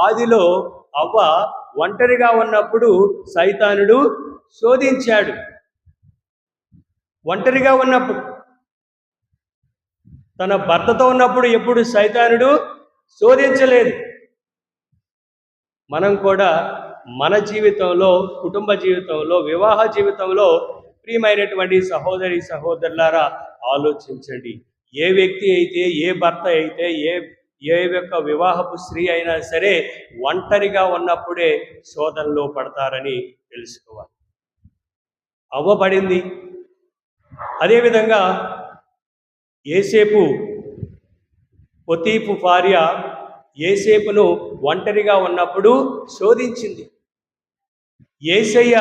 ఆదిలో అవ్వ ఒంటరిగా ఉన్నప్పుడు సైతానుడు శోధించాడు. ఒంటరిగా ఉన్నప్పుడు, తన భర్తతో ఉన్నప్పుడు ఎప్పుడు సైతానుడు శోధించలేదు. మనం కూడా మన జీవితంలో, కుటుంబ జీవితంలో, వివాహ జీవితంలో ప్రియమైనటువంటి సహోదరి సహోదరులారా ఆలోచించండి. ఏ వ్యక్తి అయితే, ఏ భర్త అయితే, ఏ యొక్క వివాహపు స్త్రీ అయినా సరే ఒంటరిగా ఉన్నప్పుడే శోధనలో పడతారని తెలుసుకోవాలి. అవ్వబడింది. అదేవిధంగా యేసేపు, పొతీఫు భార్య యేసేపును ఒంటరిగా ఉన్నప్పుడు శోధించింది. యేసయ్య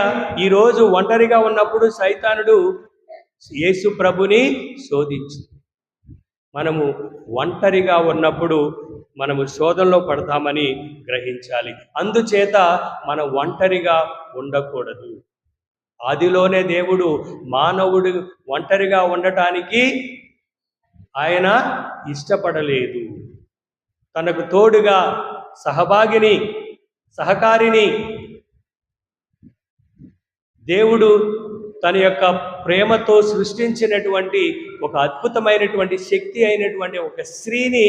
ఈరోజు ఒంటరిగా ఉన్నప్పుడు సైతానుడు యేసు ప్రభుని శోధించింది. మనము ఒంటరిగా ఉన్నప్పుడు మనము శోధనలో పడతామని గ్రహించాలి. అందుచేత మనం ఒంటరిగా ఉండకూడదు. ఆదిలోనే దేవుడు మానవుడు ఒంటరిగా ఉండటానికి ఆయన ఇష్టపడలేదు. తనకు తోడుగా సహభాగిని, సహకారిని దేవుడు తన యొక్క ప్రేమతో సృష్టించినటువంటి ఒక అద్భుతమైనటువంటి శక్తి అయినటువంటి ఒక స్త్రీని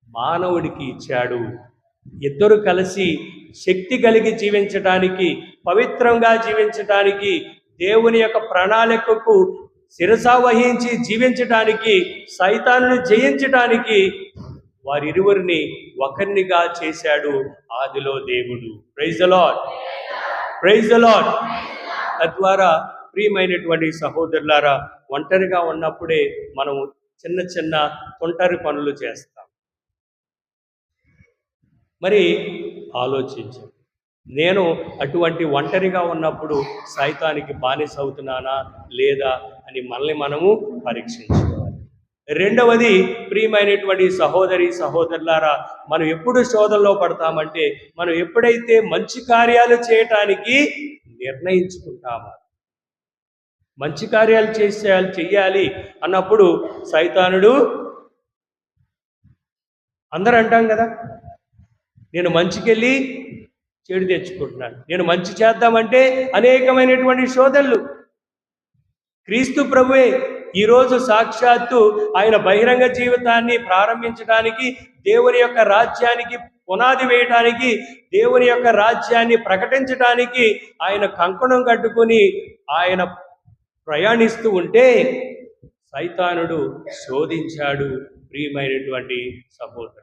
మానవుడికి ఇచ్చాడు. ఇద్దరు కలిసి శక్తి కలిగి జీవించటానికి, పవిత్రంగా జీవించటానికి, దేవుని యొక్క ప్రణాళికకు శిరసా వహించి జీవించటానికి, సైతానుని జయించటానికి వారిరువురిని ఒకరినిగా చేశాడు ఆదిలో దేవుడు. Praise the Lord, praise the Lord. తద్వారా ప్రియమైనటువంటి సహోదరులారా, ఒంటరిగా ఉన్నప్పుడే మనం చిన్న చిన్న తొంటరి పనులు చేస్తాం. మరి ఆలోచించు, నేను అటువంటి ఒంటరిగా ఉన్నప్పుడు సైతానికి బానిస అవుతున్నానా లేదా అని మనల్ని మనము పరీక్షించుకోవాలి. రెండవది, ప్రియమైనటువంటి సహోదరి సహోదరులారా, మనం ఎప్పుడు శోధనలో పడతామంటే మనం ఎప్పుడైతే మంచి కార్యాలు చేయటానికి నిర్ణయించుకుంటామో, మంచి కార్యాలు చెయ్యాలి అన్నప్పుడు సైతానుడు, అందరూ అంటాం కదా, నేను మంచికెళ్ళి చెడు తెచ్చుకుంటున్నాను, నేను మంచి చేద్దామంటే అనేకమైనటువంటి శోధనలు. క్రీస్తు ప్రభువే ఈరోజు సాక్షాత్తు ఆయన బహిరంగ జీవితాన్ని ప్రారంభించడానికి, దేవుని యొక్క రాజ్యానికి పునాది వేయటానికి, దేవుని యొక్క రాజ్యాన్ని ప్రకటించడానికి ఆయన కంకణం కట్టుకుని ఆయన ప్రయాణిస్తూ ఉంటే సైతానుడు శోధించాడు. ప్రియమైనటువంటి సహోదరు,